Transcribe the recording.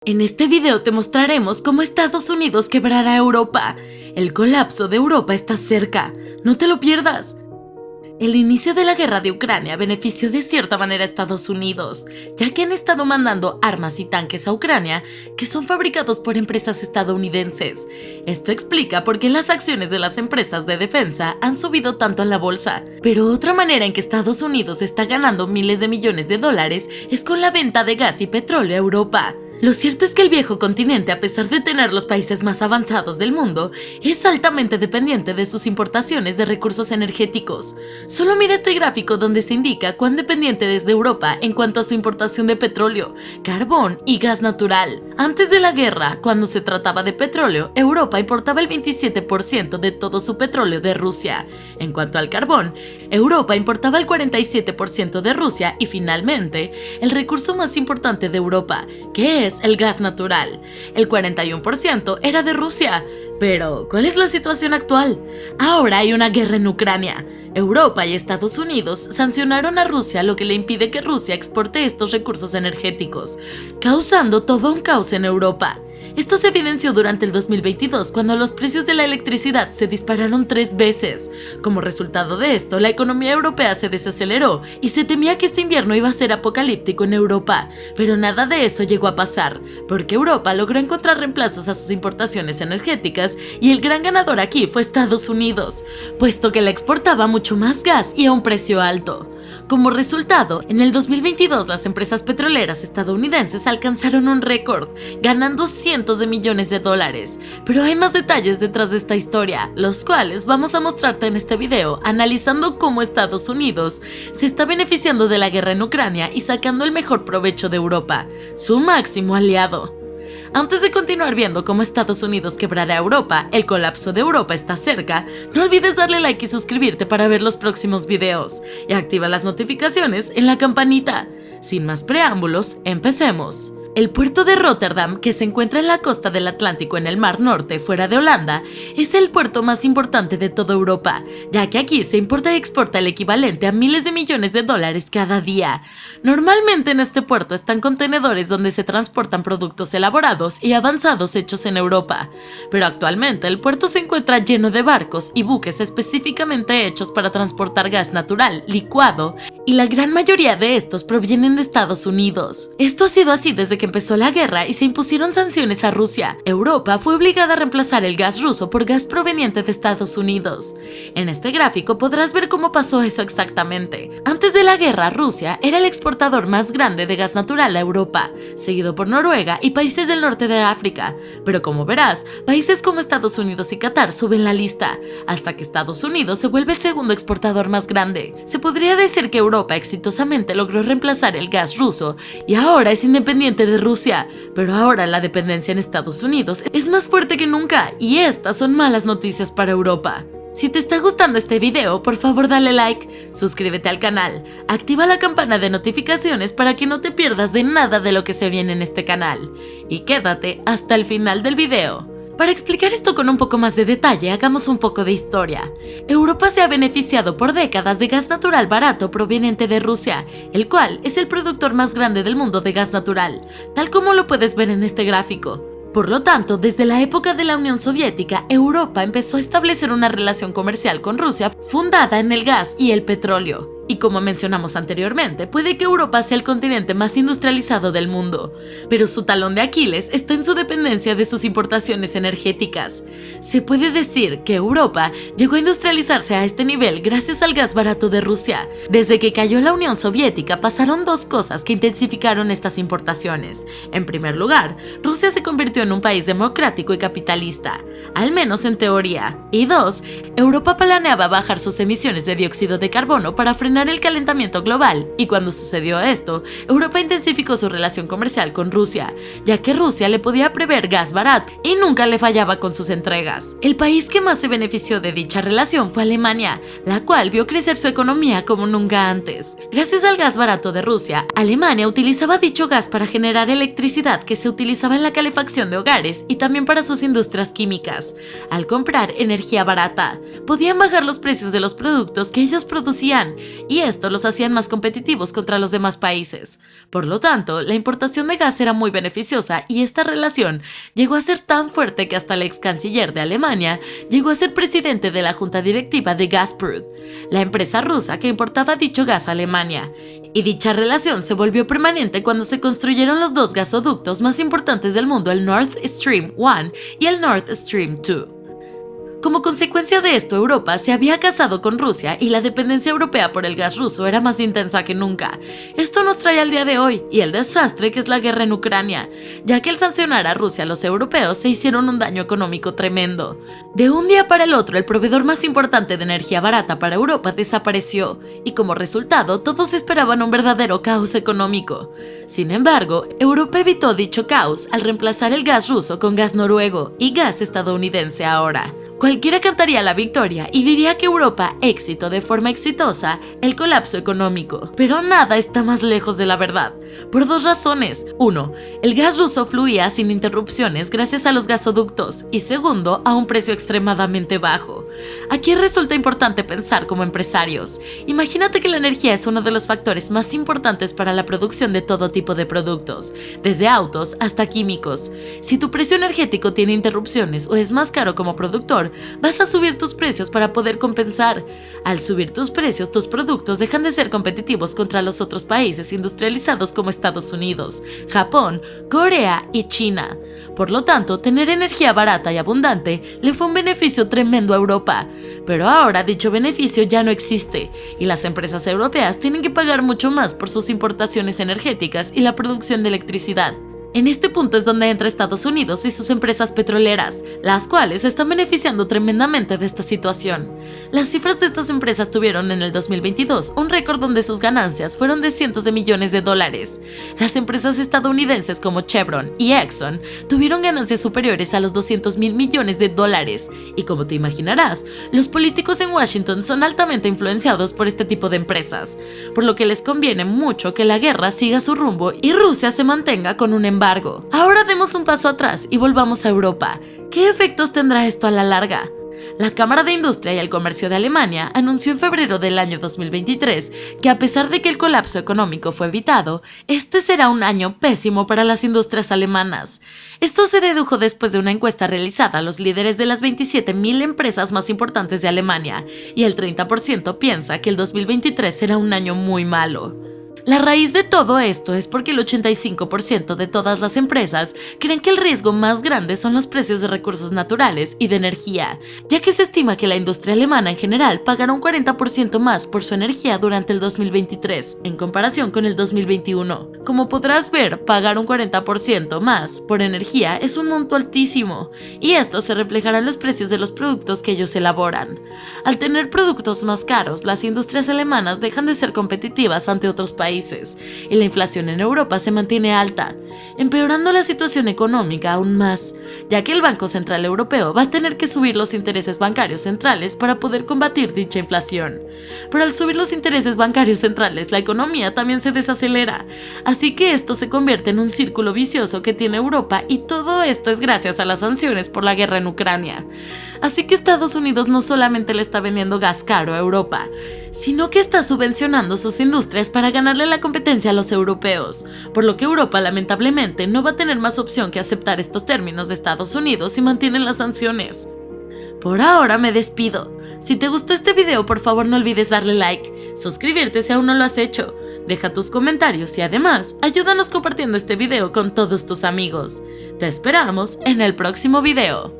En este video te mostraremos cómo Estados Unidos quebrará a Europa. El colapso de Europa está cerca, no te lo pierdas. El inicio de la guerra de Ucrania benefició de cierta manera a Estados Unidos, ya que han estado mandando armas y tanques a Ucrania que son fabricados por empresas estadounidenses. Esto explica por qué las acciones de las empresas de defensa han subido tanto en la bolsa. Pero otra manera en que Estados Unidos está ganando miles de millones de dólares es con la venta de gas y petróleo a Europa. Lo cierto es que el viejo continente, a pesar de tener los países más avanzados del mundo, es altamente dependiente de sus importaciones de recursos energéticos. Solo mira este gráfico donde se indica cuán dependiente es de Europa en cuanto a su importación de petróleo, carbón y gas natural. Antes de la guerra, cuando se trataba de petróleo, Europa importaba el 27% de todo su petróleo de Rusia. En cuanto al carbón, Europa importaba el 47% de Rusia y finalmente, el recurso más importante de Europa, que es el gas natural. El 41% era de Rusia. Pero, ¿cuál es la situación actual? Ahora hay una guerra en Ucrania. Europa y Estados Unidos sancionaron a Rusia, lo que le impide que Rusia exporte estos recursos energéticos, causando todo un caos en Europa. Esto se evidenció durante el 2022, cuando los precios de la electricidad se dispararon 3 veces. Como resultado de esto, la economía europea se desaceleró y se temía que este invierno iba a ser apocalíptico en Europa. Pero nada de eso llegó a pasar, porque Europa logró encontrar reemplazos a sus importaciones energéticas y el gran ganador aquí fue Estados Unidos, puesto que le exportaba mucho más gas y a un precio alto. Como resultado, en el 2022 las empresas petroleras estadounidenses alcanzaron un récord, ganando cientos de millones de dólares. Pero hay más detalles detrás de esta historia, los cuales vamos a mostrarte en este video, analizando cómo Estados Unidos se está beneficiando de la guerra en Ucrania y sacando el mejor provecho de Europa, su máximo aliado. Antes de continuar viendo cómo Estados Unidos quebrará a Europa, el colapso de Europa está cerca, no olvides darle like y suscribirte para ver los próximos videos. Y activa las notificaciones en la campanita. Sin más preámbulos, empecemos. El puerto de Rotterdam, que se encuentra en la costa del Atlántico en el Mar Norte, fuera de Holanda, es el puerto más importante de toda Europa, ya que aquí se importa y exporta el equivalente a miles de millones de dólares cada día. Normalmente en este puerto están contenedores donde se transportan productos elaborados y avanzados hechos en Europa, pero actualmente el puerto se encuentra lleno de barcos y buques específicamente hechos para transportar gas natural, licuado, y la gran mayoría de estos provienen de Estados Unidos. Esto ha sido así desde que empezó la guerra y se impusieron sanciones a Rusia. Europa fue obligada a reemplazar el gas ruso por gas proveniente de Estados Unidos. En este gráfico podrás ver cómo pasó eso exactamente. Antes de la guerra, Rusia era el exportador más grande de gas natural a Europa, seguido por Noruega y países del norte de África. Pero como verás, países como Estados Unidos y Qatar suben la lista, hasta que Estados Unidos se vuelve el segundo exportador más grande. Se podría decir que Europa exitosamente logró reemplazar el gas ruso y ahora es independiente de Rusia, pero ahora la dependencia en Estados Unidos es más fuerte que nunca y estas son malas noticias para Europa. Si te está gustando este video, por favor dale like, suscríbete al canal, activa la campana de notificaciones para que no te pierdas de nada de lo que se viene en este canal y quédate hasta el final del video. Para explicar esto con un poco más de detalle, hagamos un poco de historia. Europa se ha beneficiado por décadas de gas natural barato proveniente de Rusia, el cual es el productor más grande del mundo de gas natural, tal como lo puedes ver en este gráfico. Por lo tanto, desde la época de la Unión Soviética, Europa empezó a establecer una relación comercial con Rusia fundada en el gas y el petróleo. Y como mencionamos anteriormente, puede que Europa sea el continente más industrializado del mundo, pero su talón de Aquiles está en su dependencia de sus importaciones energéticas. Se puede decir que Europa llegó a industrializarse a este nivel gracias al gas barato de Rusia. Desde que cayó la Unión Soviética pasaron dos cosas que intensificaron estas importaciones. En primer lugar, Rusia se convirtió en un país democrático y capitalista, al menos en teoría. Y dos, Europa planeaba bajar sus emisiones de dióxido de carbono para frenar el calentamiento global, y cuando sucedió esto, Europa intensificó su relación comercial con Rusia, ya que Rusia le podía prever gas barato y nunca le fallaba con sus entregas. El país que más se benefició de dicha relación fue Alemania, la cual vio crecer su economía como nunca antes. Gracias al gas barato de Rusia, Alemania utilizaba dicho gas para generar electricidad que se utilizaba en la calefacción de hogares y también para sus industrias químicas. Al comprar energía barata, podían bajar los precios de los productos que ellos producían y esto los hacía más competitivos contra los demás países. Por lo tanto, la importación de gas era muy beneficiosa y esta relación llegó a ser tan fuerte que hasta el ex canciller de Alemania llegó a ser presidente de la junta directiva de Gazprom, la empresa rusa que importaba dicho gas a Alemania. Y dicha relación se volvió permanente cuando se construyeron los dos gasoductos más importantes del mundo, el Nord Stream 1 y el Nord Stream 2. Como consecuencia de esto, Europa se había casado con Rusia y la dependencia europea por el gas ruso era más intensa que nunca. Esto nos trae al día de hoy y el desastre que es la guerra en Ucrania, ya que al sancionar a Rusia los europeos se hicieron un daño económico tremendo. De un día para el otro, el proveedor más importante de energía barata para Europa desapareció y como resultado todos esperaban un verdadero caos económico. Sin embargo, Europa evitó dicho caos al reemplazar el gas ruso con gas noruego y gas estadounidense ahora. Cualquiera cantaría la victoria y diría que Europa éxito de forma exitosa el colapso económico, pero nada está más lejos de la verdad, por dos razones. 1. El gas ruso fluía sin interrupciones gracias a los gasoductos y segundo, a un precio extremadamente bajo. Aquí resulta importante pensar como empresarios. Imagínate que la energía es uno de los factores más importantes para la producción de todo tipo de productos, desde autos hasta químicos. Si tu precio energético tiene interrupciones o es más caro como productor, vas a subir tus precios para poder compensar. Al subir tus precios, tus productos dejan de ser competitivos contra los otros países industrializados como Estados Unidos, Japón, Corea y China. Por lo tanto, tener energía barata y abundante le fue un beneficio tremendo a Europa. Pero ahora dicho beneficio ya no existe y las empresas europeas tienen que pagar mucho más por sus importaciones energéticas y la producción de electricidad. En este punto es donde entra Estados Unidos y sus empresas petroleras, las cuales se están beneficiando tremendamente de esta situación. Las cifras de estas empresas tuvieron en el 2022 un récord donde sus ganancias fueron de cientos de millones de dólares. Las empresas estadounidenses como Chevron y Exxon tuvieron ganancias superiores a los 200.000 millones de dólares y como te imaginarás, los políticos en Washington son altamente influenciados por este tipo de empresas, por lo que les conviene mucho que la guerra siga su rumbo y Rusia se mantenga con un embargo. Ahora demos un paso atrás y volvamos a Europa. ¿Qué efectos tendrá esto a la larga? La Cámara de Industria y el Comercio de Alemania anunció en febrero del año 2023 que a pesar de que el colapso económico fue evitado, este será un año pésimo para las industrias alemanas. Esto se dedujo después de una encuesta realizada a los líderes de las 27.000 empresas más importantes de Alemania, y el 30% piensa que el 2023 será un año muy malo. La raíz de todo esto es porque el 85% de todas las empresas creen que el riesgo más grande son los precios de recursos naturales y de energía, ya que se estima que la industria alemana en general pagará un 40% más por su energía durante el 2023 en comparación con el 2021. Como podrás ver, pagar un 40% más por energía es un monto altísimo, y esto se reflejará en los precios de los productos que ellos elaboran. Al tener productos más caros, las industrias alemanas dejan de ser competitivas ante otros países y la inflación en Europa se mantiene alta, empeorando la situación económica aún más, ya que el Banco Central Europeo va a tener que subir los intereses bancarios centrales para poder combatir dicha inflación. Pero al subir los intereses bancarios centrales, la economía también se desacelera, así que esto se convierte en un círculo vicioso que tiene Europa, y todo esto es gracias a las sanciones por la guerra en Ucrania. Así que Estados Unidos no solamente le está vendiendo gas caro a Europa, sino que está subvencionando sus industrias para ganarle la competencia a los europeos, por lo que Europa lamentablemente no va a tener más opción que aceptar estos términos de Estados Unidos si mantienen las sanciones. Por ahora me despido. Si te gustó este video, por favor no olvides darle like, suscribirte si aún no lo has hecho, deja tus comentarios y además ayúdanos compartiendo este video con todos tus amigos. Te esperamos en el próximo video.